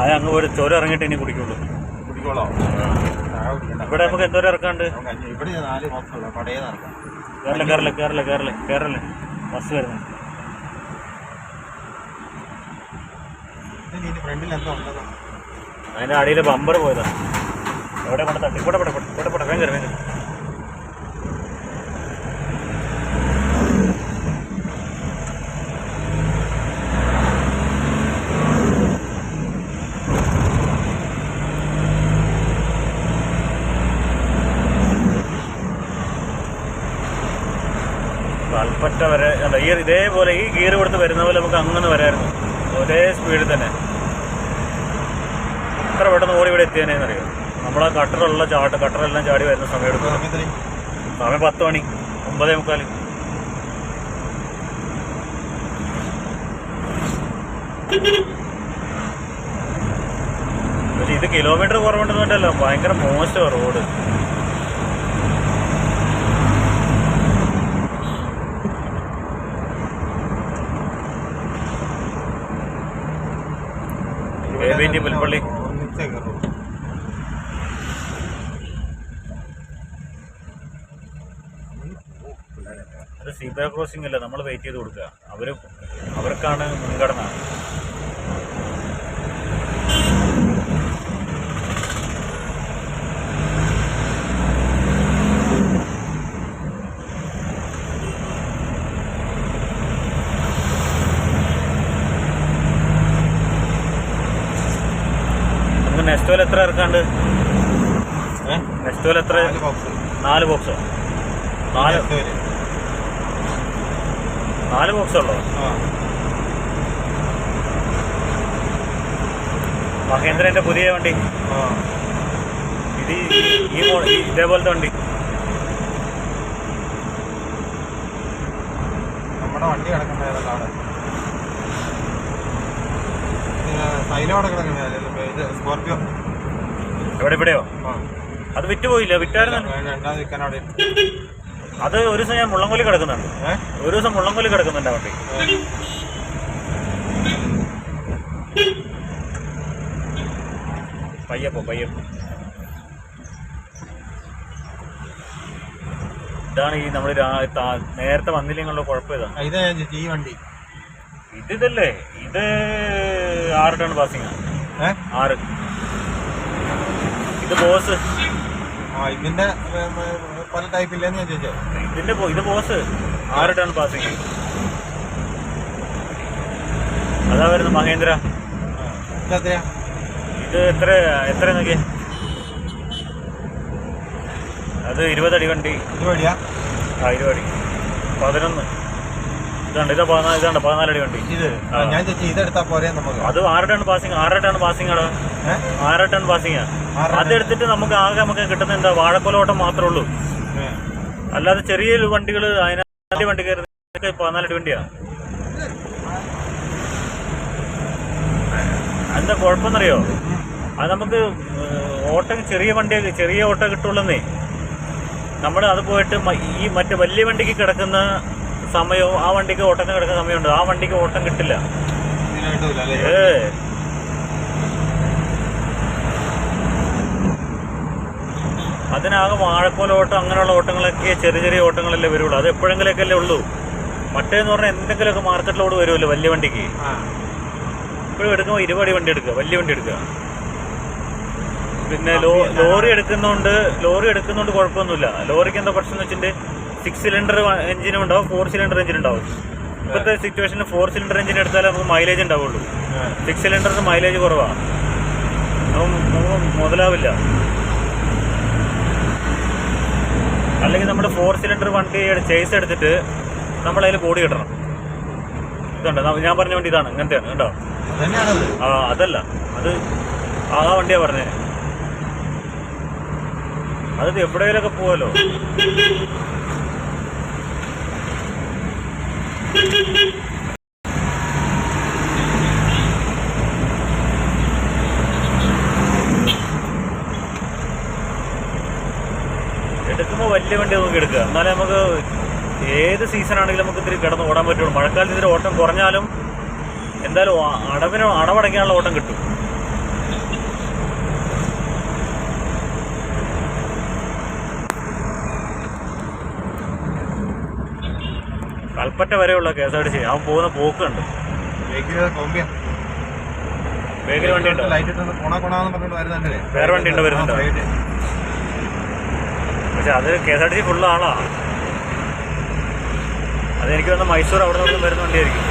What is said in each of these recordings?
അങ്ങ് ഒരു ചോര ഇറങ്ങിയിട്ട് ഇനി കുടിക്കുള്ളൂ. ഇവിടെ നമുക്ക് എന്തോരം ഇറക്കാണ്ട്? കേരള ബസ് വരുന്നു. അതിൻ്റെ അടിയിൽ ബമ്പർ പോയതാ. എവിടെ കൊണ്ട് തട്ടി? കൂടെ ഭയങ്കര കൽപ്പറ്റ വരെ ഇതേപോലെ ഈ ഗിയർ കൊടുത്ത് വരുന്ന പോലെ നമുക്ക് അങ്ങനെ വരായിരുന്നു. ഒരേ സ്പീഡിൽ തന്നെ എത്ര പെട്ടെന്ന് ഓടി ഇവിടെ എത്തിയതിനെന്നറിയാം. നമ്മളാ കട്ടറെല്ലാം ചാടി വരുന്ന സമയം എടുക്കും. സമയം 10 മണി 9:45. പക്ഷെ ഇത് കിലോമീറ്റർ കുറവുണ്ടെന്നല്ലോ, ഭയങ്കര മോശമാണ് റോഡ്. പുൽപ്പള്ളി അത് സീബ്ര ക്രോസിംഗ് അല്ല, നമ്മൾ വെയിറ്റ് ചെയ്ത് കൊടുക്കുക. അവർക്കാണ് മുൻഗണന. നെക്സ്റ്റോയിൽ എത്ര ഇറക്കാണ്ട്? നെക്സ്റ്റോയിൽ എത്ര? 4 ബോക്സോ? 4 ബോക്സുള്ളോ? മഹേന്ദ്രന്റെ പുതിയ വണ്ടി ഇത് ഇതേപോലത്തെ വണ്ടി. നമ്മുടെ വണ്ടി കിടക്കണ്ടായിരുന്നു സ്കോർപിയോ. ഇവിടെയോ? അത് വിറ്റുപോയില്ല? വിറ്റായിരുന്നു. അത് ഒരു ദിവസം ഞാൻ മുള്ളംകൊല്ലി കിടക്കുന്നുണ്ട്. ഒരു ദിവസം മുള്ളംകൊല്ലി കിടക്കുന്നുണ്ട് വണ്ടി. പയ്യപ്പോ ഇതാണ് ഈ നമ്മൾ നേരത്തെ വന്നില്ലെങ്കിലുള്ള കുഴപ്പം. ഈ വണ്ടി ഇതല്ലേ? ഇത് 6 ടൺ പാസിംഗ്. 6. ഇത് ബോസ്. ഇതിന്റെ പല ടൈപ്പില്ലെന്ന് ഞാൻ ചോദിച്ചോ. ഇത് ബോസ് 6 ടൺ പാസിംഗ്. അതാ വരുന്നത് മഹേന്ദ്ര. ഇത് എത്ര നോക്കിയേ? അത് 20 അടി വണ്ടി. 20 അടി. 11. ഇതാണ് 14 അടി വണ്ടി. അത് 6 ടൺ പാസിംഗ്. 6 ടൺ പാസിംഗ് ആണ്. 6 ടൺ പാസിംഗ്. അതെടുത്തിട്ട് നമുക്ക് കിട്ടുന്ന എന്താ? വാഴക്കൊലോട്ടം മാത്രമേ ഉള്ളൂ. അല്ലാതെ ചെറിയ വണ്ടികൾ അതിനകത്ത് വണ്ടി കയറുന്നത് 14 അടി വണ്ടിയാ. എന്താ കുഴപ്പമെന്നറിയോ? അത് നമുക്ക് ഓട്ടം ചെറിയ ഓട്ടം കിട്ടുള്ളന്നേ. നമ്മൾ അത് പോയിട്ട് ഈ മറ്റേ വലിയ വണ്ടിക്ക് കിടക്കുന്ന സമയവും ആ വണ്ടിക്ക് ഓട്ടത്തിന് കിടക്കുന്ന സമയമുണ്ട്. ആ വണ്ടിക്ക് ഓട്ടം കിട്ടില്ല. അതിനാകെ വാഴക്കോലോട്ടം അങ്ങനെയുള്ള ഓട്ടങ്ങളൊക്കെ ചെറിയ ഓട്ടങ്ങളല്ലേ വരുള്ളൂ. അത് എപ്പോഴെങ്കിലൊക്കെ അല്ലേ ഉള്ളൂ. മറ്റേന്ന് പറഞ്ഞാൽ എന്തെങ്കിലുമൊക്കെ മാർക്കറ്റിലോട് വരുമല്ലോ വലിയ വണ്ടിക്ക്. ഇപ്പോഴും എടുക്കുമ്പോൾ 20 അടി വണ്ടി എടുക്കുക, വലിയ വണ്ടി എടുക്കുക. പിന്നെ ലോറി എടുക്കുന്നതുകൊണ്ട് കുഴപ്പമൊന്നുമില്ല. ലോറിക്ക് എന്താ പ്രശ്നം എന്ന് വെച്ചിട്ടുണ്ടെങ്കിൽ 6 സിലിണ്ടർ എഞ്ചിനും ഉണ്ടാവും, 4 സിലിണ്ടർ എഞ്ചിൻ ഉണ്ടാവും. ഇപ്പോഴത്തെ സിറ്റുവേഷനിൽ 4 സിലിണ്ടർ എഞ്ചിൻ എടുത്താലേ നമുക്ക് മൈലേജ് ഉണ്ടാവുള്ളൂ. 6 സിലിണ്ടറിന് മൈലേജ് കുറവാണ്. നമുക്ക് മുതലാവില്ല. അല്ലെങ്കിൽ നമ്മുടെ 4 സിലിണ്ടർ വണ്ടി ചേസ് എടുത്തിട്ട് നമ്മളതിൽ ബോഡി കിട്ടണം. ഇതുണ്ട് ഞാൻ പറഞ്ഞ വണ്ടി, ഇതാണ് ഇങ്ങനത്തെയാണ് കേട്ടോ. അതല്ല, അത് ആ വണ്ടിയാണ് പറഞ്ഞത്. അത് എവിടെയെങ്കിലൊക്കെ പോവല്ലോ. എടുക്കുമ്പോൾ വലിയ വണ്ടി നോക്കി എടുക്കുക. എന്നാലേ നമുക്ക് ഏത് സീസൺ ആണെങ്കിലും നമുക്ക് ഇത്തിരി കിടന്ന് ഓടാൻ പറ്റുള്ളൂ. മഴക്കാലത്ത് ഇതിൽ ഓട്ടം കുറഞ്ഞാലും എന്തായാലും അടവടയ്ക്കാനുള്ള ഓട്ടം കിട്ടും. കൽപ്പറ്റ വരെയുള്ള KSRTC അവൻ പോകുന്ന പോക്കുണ്ട്. ബേക്കറി വണ്ടി ഉണ്ടോ? വേറെ വണ്ടി ഉണ്ടോ വരുന്നുണ്ടോ? പക്ഷെ അത് KSRTC ഫുള്ള് ആളാ. അതെനിക്ക് വന്ന് മൈസൂർ അവിടെ നിന്ന് വരുന്ന വണ്ടിയായിരിക്കും.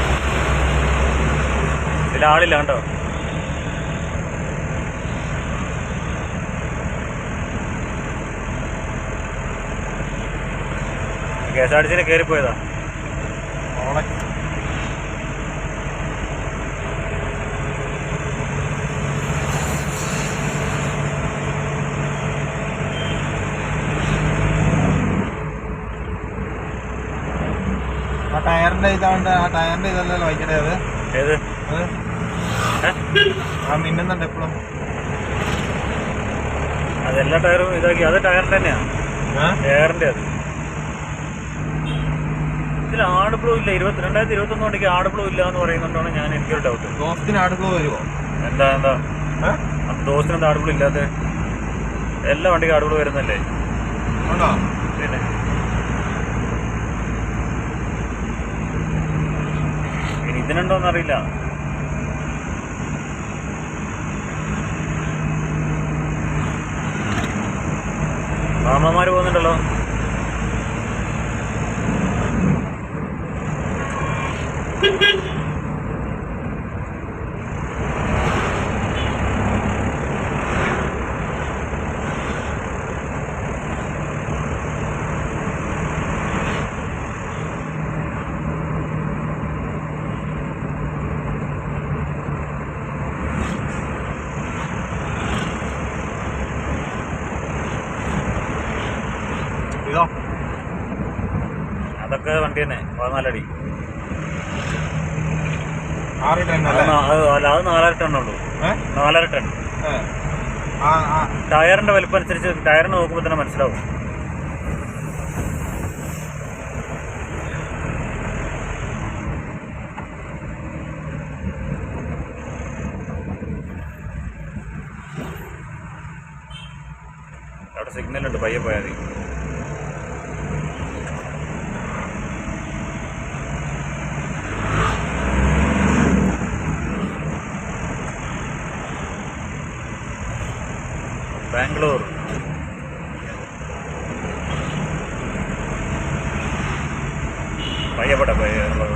ഇതിൽ ആളില്ല കേട്ടോ. KSRTC കയറിപ്പോയതാ. ടയറിന്റെ ഇതാണ്ട് ആ ടയറിന്റെ ഇതല്ലല്ലോ വൈകിട്ടേ അത് ഏത് ആ മിന്നുന്നുണ്ട് എപ്പോഴും. അതെല്ലാ ടയറും ഇതാക്കി. അത് ടയറിന്റെ തന്നെയാണ്, ടയറിന്റെ. അത് ഇതിൽ ആഡ് ബ്ലൂ ഇല്ല. 2021 വണ്ടിക്ക് ആഡ് ബ്ലൂ ഇല്ല എന്ന് പറയുന്നുണ്ടാണ് ഞാൻ എനിക്കൊരു ഡൗട്ട്. ദോസ്തിന് ആഡ് ബ്ലൂ വരുമോ? എന്താ ദോസ്തിന് എന്താ ആഡ് ബ്ലൂ ഇല്ലാത്ത? എല്ലാ വണ്ടിക്കും ആഡ് ബ്ലൂ വരുന്നല്ലേ? പിന്നെ ഇനി ഇതിനുണ്ടോന്ന് അറിയില്ല. മാമന്മാര് പോകുന്നുണ്ടല്ലോ. അതൊക്കെ വണ്ടി തന്നെ 14 അടി. അത് 4.5 ടണ്ണുള്ളൂ. 4.5 ടൺ. ടയറിന്റെ വലിപ്പം അനുസരിച്ച് ടയറിന് നോക്കുമ്പോൾ തന്നെ മനസ്സിലാവും. അവിടെ സിഗ്നലുണ്ട്, പയ്യെ പോയാൽ മതി. ബാംഗ്ലൂർ. പയ്യപ്പെട്ട പയ്യുള്ളത്.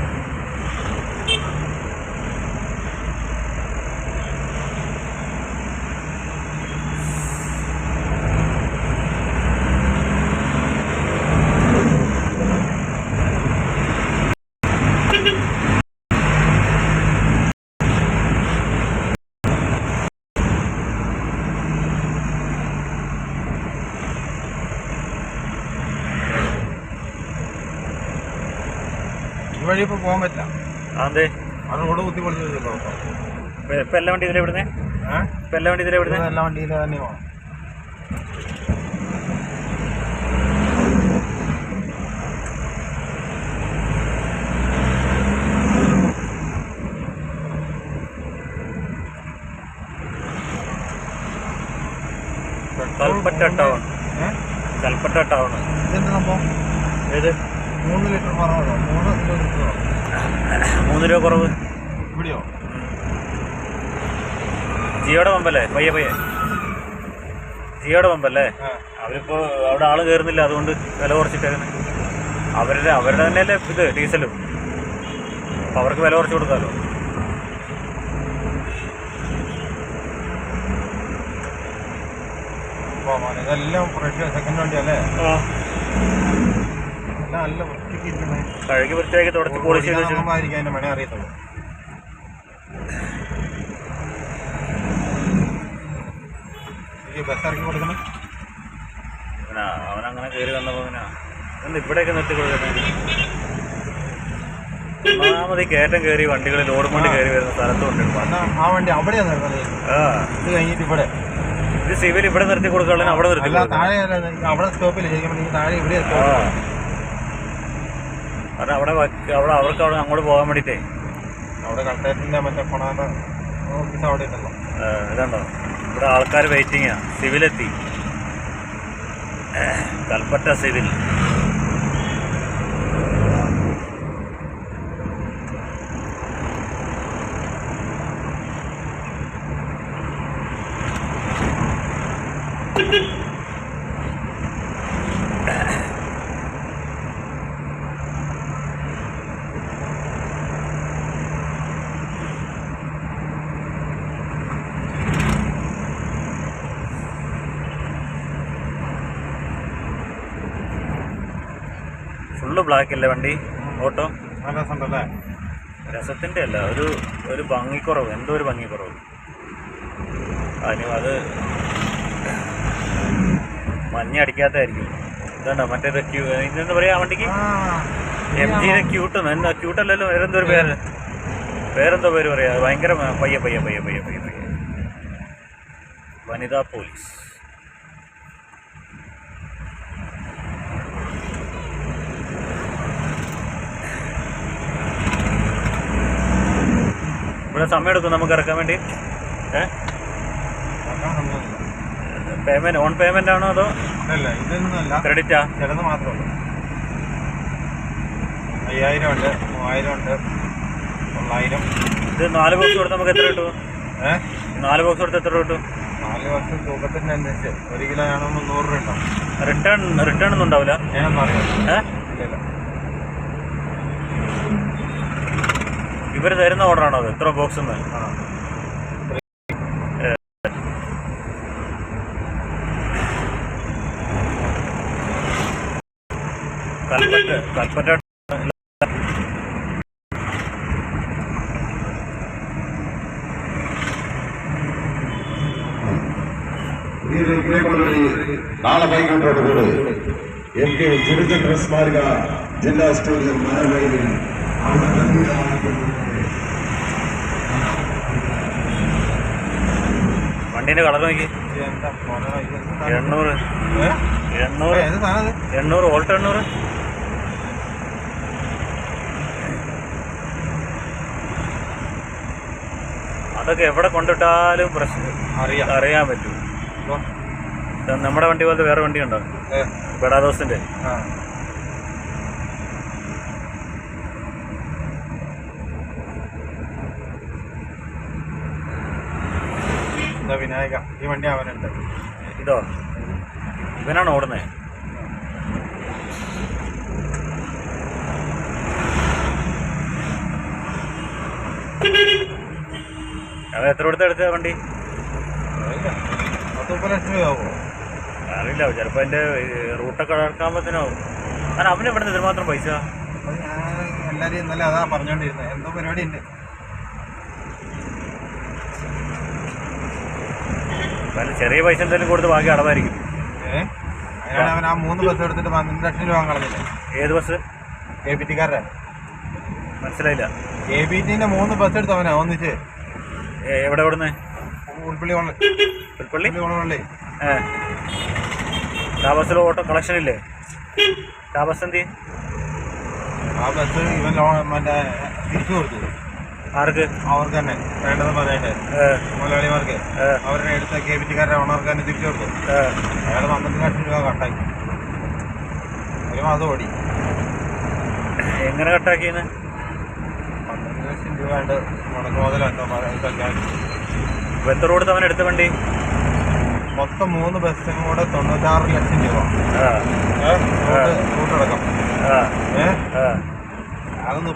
വഴി ഇപ്പൊ പോകാൻ പറ്റില്ല. അതെ, അത് റോഡ് കുത്തി പൊളിച്ചോ. ഇപ്പൊ എല്ലാ വണ്ടി ഇതിലെ വിടുന്നേ? ഇപ്പൊ എല്ലാ വണ്ടി ഇതിലെ വിടുന്നേ? എല്ലാ വണ്ടിയിലും തന്നെ പോകണം. കൽപ്പറ്റ ടൗൺ. കൽപ്പറ്റ ടൗൺ. ഇതെന്താ സംഭവം? ഏത് 3 ലിറ്റർ കുറവാണോ? 3 രൂപ കുറവ്. ഇവിടെയോ? ജിയോടെ പമ്പല്ലേ? പയ്യെ ജിയോടെ പമ്പല്ലേ? അവരിപ്പോ അവിടെ ആള് കയറുന്നില്ല, അതുകൊണ്ട് വില കുറച്ചിട്ടേനെ. അവരുടെ തന്നെയല്ലേ ഇത് ഡീസലും. അപ്പൊ അവർക്ക് വില കുറച്ച് കൊടുക്കാമല്ലോ. ഇതെല്ലാം ഫ്രഷ് സെക്കൻഡ് വണ്ടി അല്ലേ? നല്ല കഴുകി വൃത്തിയാക്കി തുടച്ച് പോളിഷ് ചെയ്ത് അതിന്റെ മണി അറിയത്തുള്ളൂ. ബസ് ഇറക്കി കൊടുക്കണം. അവനങ്ങനെ കയറി വന്നപ്പോ പിന്നെ ഇവിടെയൊക്കെ നിർത്തി കൊടുക്കുന്നത്. ഒന്നാമത് കയറ്റം കയറി വണ്ടികൾ ലോഡ് വണ്ടി കയറി വരുന്ന സ്ഥലത്തുണ്ട്. ആ വണ്ടി അവിടെയാണ് ഇത് കഴിഞ്ഞിട്ട് ഇവിടെ ഇത് സിവിൽ ഇവിടെ നിർത്തി കൊടുക്കാനുള്ള അവിടെ നിർത്തി. താഴെ അവിടെ സ്റ്റോപ്പില്ല, ശരിക്കും താഴെ ഇവിടെ. കാരണം അവർക്ക് അവിടെ അങ്ങോട്ട് പോകാൻ വേണ്ടിട്ടേ അവിടെ കണ്ടക്ടറിന്റെ മറ്റേ പണാന്റെ ഓഫീസ് അവിടെ ഉണ്ടല്ലോ. ഇതുണ്ടോ ഇവിടെ ആൾക്കാർ വെയിറ്റിങ്ങാ. സിവിലെത്തി, കൽപ്പറ്റ സിവിൽ. ഫുള്ള് ബ്ലാക്ക് അല്ലേ വണ്ടി ഓട്ടോ? നല്ല രസമുണ്ടല്ലേ? രസത്തിൻ്റെ അല്ല, ഒരു ഭംഗിക്കുറവ്, എന്തോ ഒരു ഭംഗിക്കുറവ്. അത് മഞ്ഞ അടിക്കാത്തതായിരിക്കും. ഇതാണ്ടോ മറ്റേത് ഇതെന്താ പറയാ ആ വണ്ടിക്ക്? MG ക്യൂട്ടെന്ന്. എന്താ ക്യൂട്ടല്ലല്ലോ, വേറെന്തോ ഒരു വേറെന്തോ പേര് പറയാ. ഭയങ്കര പയ്യ വനിതാ പോലീസ്. ഇവിടെ സമയം എടുക്കും നമുക്ക് ഇറക്കാൻ വേണ്ടി. പേയ്മെന്റ് ഓൺ പേയ്മെന്റ് ആണോ അതോ ക്രെഡിറ്റാ? ചിലത് മാത്രമേ 5000 ഉണ്ട്, 3000 ഉണ്ട്, 900. ഇത് 4 ബോക്സ് കൊടുത്ത് നമുക്ക് എത്ര കിട്ടും? 4 ബോക്സ് കൊടുത്ത് എത്ര കിട്ടും? 4 വർഷം തൂക്കത്തിൻ്റെ അനുസരിച്ച് 1 കിലോ ആണെങ്കിൽ 100 രൂപ ഉണ്ടാവും. റിട്ടേൺ ഒന്നും ഉണ്ടാവില്ല? ഞാനൊന്നും അറിയാം. ഇവർ തരുന്ന ഓർഡറാണോ അത്? എത്ര ബോക്സ്? കൽപ്പറ്റ നാളെ വൈകിട്ടോടുകൂടി MK ജിരുജൻ സ്മാരക ജില്ലാ സ്റ്റേഡിയം മലവയലിൽ വണ്ടീൻ്റെ കളർ നോക്കി. 800 വോൾട്ട് 800. അതൊക്കെ എവിടെ കൊണ്ടിട്ടാലും പ്രശ്നം അറിയാൻ പറ്റും. നമ്മുടെ വണ്ടി പോലത്തെ വേറെ വണ്ടി ഉണ്ടോ? ബഡാദോസിന്റെ. വിനായക ഈ വണ്ടി അവനുണ്ട്. ഇതോ ഇവനാണ് ഓടുന്നത്. അത് എത്ര കൊടുത്ത് എടുത്ത വണ്ടി? 30 ലക്ഷം രൂപയാവോ അറിയില്ല. ചിലപ്പോൾ എൻ്റെ റൂട്ടൊക്കെ അടക്കാകുമ്പോഴത്തേനാവും. കാരണം അവന് ഇവിടെ നിന്ന് മാത്രം പൈസ. എല്ലാവരും ഇന്നലെ അതാ പറഞ്ഞോണ്ടിരുന്നത്. എന്തോ പരിപാടി ഉണ്ട്. ചെറിയ പൈസ എന്തെങ്കിലും കൊടുത്ത് ബാക്കി അടവായിരിക്കും. അതിനാണ് അവൻ ആ 3 ബസ് എടുത്തിട്ട് 12 ലക്ഷം രൂപ കളഞ്ഞില്ല. ഏത് ബസ്? KBT-കാരൻ. മനസ്സിലായില്ല. KBT-ന്റെ 3 ബസ് എടുത്ത് അവനാ ഒന്നിച്ച്. എവിടെ ഓടുന്നേ? ഉൾപ്പള്ളി ഓണപ്പള്ളി. ആ ബസ്സിൽ ഓട്ടോ കളക്ഷൻ ഇല്ലേ? ആ ബസ് എന്ത്? ആ ബസ് ഇവൻ മറ്റേ തിരിച്ചു കൊടുത്തു. ആർക്ക്? അവർക്ക് തന്നെ വേണ്ടത് പറഞ്ഞിട്ട് മുതലാളിമാർക്ക്. അവരുടെ എടുത്ത KBT-കാരുടെ ഓണർക്ക് തന്നെ തിരിച്ചു കൊടുത്തു. അയാൾ 12 ലക്ഷം രൂപ കട്ടാക്കി. 1 മാസം ഓടി. എങ്ങനെ കട്ടാക്കിയെന്ന്? 12 ലക്ഷം രൂപ ഉണ്ട് മുടക്ക് മുതലെന്തോ എത്ര കൊടുത്ത് അവൻ എടുത്ത വണ്ടി? മൊത്തം 3 ബസ്സും കൂടെ 96 ലക്ഷം രൂപ റൂട്ടടക്കം. അതൊന്നും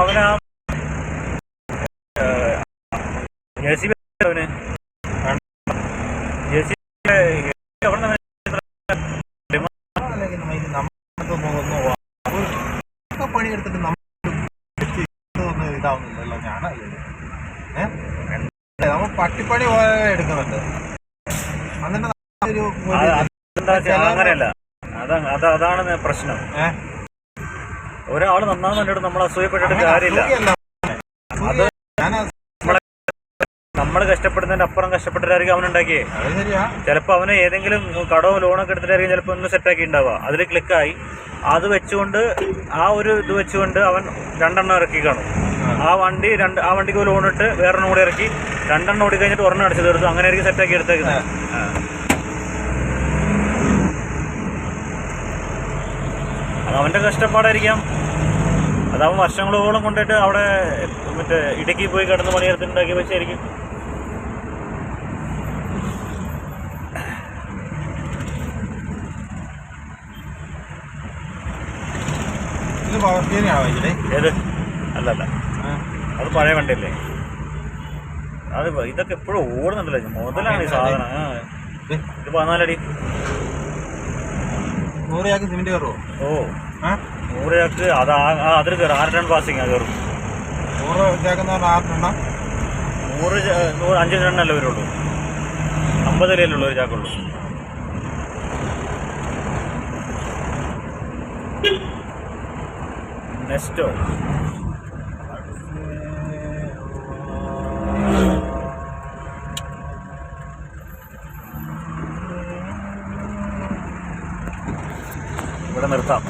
അവനാ JCB അവന് പണിയെടുത്തിട്ട് ഇതാവുന്നില്ലല്ലോ. നമ്മൾ പട്ടിപ്പണി പോലെ എടുക്കുന്നുണ്ട്. അങ്ങനെയല്ല. അതാണ് പ്രശ്നം. ഒരാള് നന്നാവുന്നുണ്ട് നമ്മൾ അസൂയപ്പെട്ടിട്ട് കാര്യമില്ല. അത് നമ്മൾ കഷ്ടപ്പെടുന്നതിന്റെ അപ്പുറം കഷ്ടപ്പെട്ടിട്ടായിരിക്കും അവനുണ്ടാക്കിയേ. ചിലപ്പോൾ അവന് ഏതെങ്കിലും കടവും ലോണൊക്കെ എടുത്തിട്ടായിരിക്കും ചിലപ്പോൾ ഒന്ന് സെറ്റാക്കി ഉണ്ടാവുക. അതിൽ ക്ലിക്കായി അത് വെച്ചുകൊണ്ട് ആ ഒരു ഇത് വെച്ചുകൊണ്ട് അവൻ 2 എണ്ണം ഇറക്കി കാണും. ആ വണ്ടിക്ക് ലോൺ ഇട്ട് വേറൊരെണ്ണം കൂടി ഇറക്കി 2 എണ്ണം ഓടി കഴിഞ്ഞിട്ട് 1 എണ്ണം അടിച്ചു തീർത്തു. അങ്ങനെ ആയിരിക്കും സെറ്റാക്കി എടുത്തേക്കുന്നത്. അവൻ്റെ കഷ്ടപ്പാടായിരിക്കാം. അതവൻ വർഷങ്ങളോളം കൊണ്ടിട്ട് അവിടെ മറ്റേ ഇടുക്കി പോയി കിടന്ന് പണിയെടുത്തുണ്ടാക്കി വെച്ചായിരിക്കും. ഇത് പവർ സ്റ്റിയറിംഗ് ആണോ ഇതിലെ? ഏത്? അല്ലല്ല, അത് പഴയ വണ്ടിയല്ലേ. അത് ഇതൊക്കെ എപ്പോഴും ഓടുന്നുണ്ടല്ലോ, മുതലാണ് ഈ സാധനം. ഇത് 14 അടി. 100 ചാക്ക് സിമെന്റ് കയറുമോ? ഓ 100 ചാക്ക് അതിൽ കയറും. 6 ടൺ പാസിങ് കയറും. 100 ചാക്കെന്ന് പറഞ്ഞാൽ 6 ടണ്ണ? 5 ടണ്ണല്ലേ വരുള്ളൂ. 50 കിലോയിലുള്ള ഒരു ചാക്കുള്ളൂ. നെസ്റ്റോ ഇവിടെ നിർത്താം.